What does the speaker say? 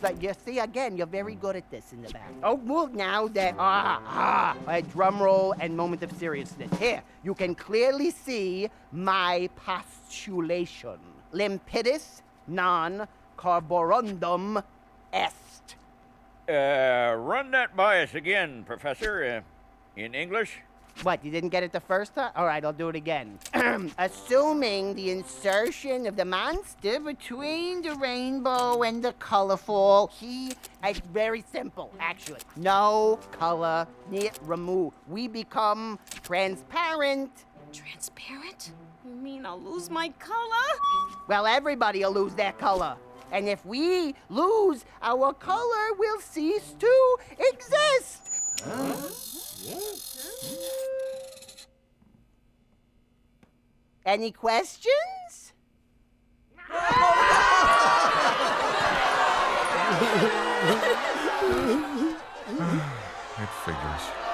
But you see, again, you're very good at this in the back. Oh, well, now that, drum roll and moment of seriousness. Here, you can clearly see my postulation. Limpidus non carborundum est. Run that by us again, Professor, in English. What, you didn't get it the first time? All right, I'll do it again. Assuming the insertion of the monster between the rainbow and the colorful, it's very simple, actually. No color remove. We become transparent. Transparent? You mean I'll lose my color? Well, everybody will lose their color. And if we lose our color, we'll cease to exist. Any questions? It figures.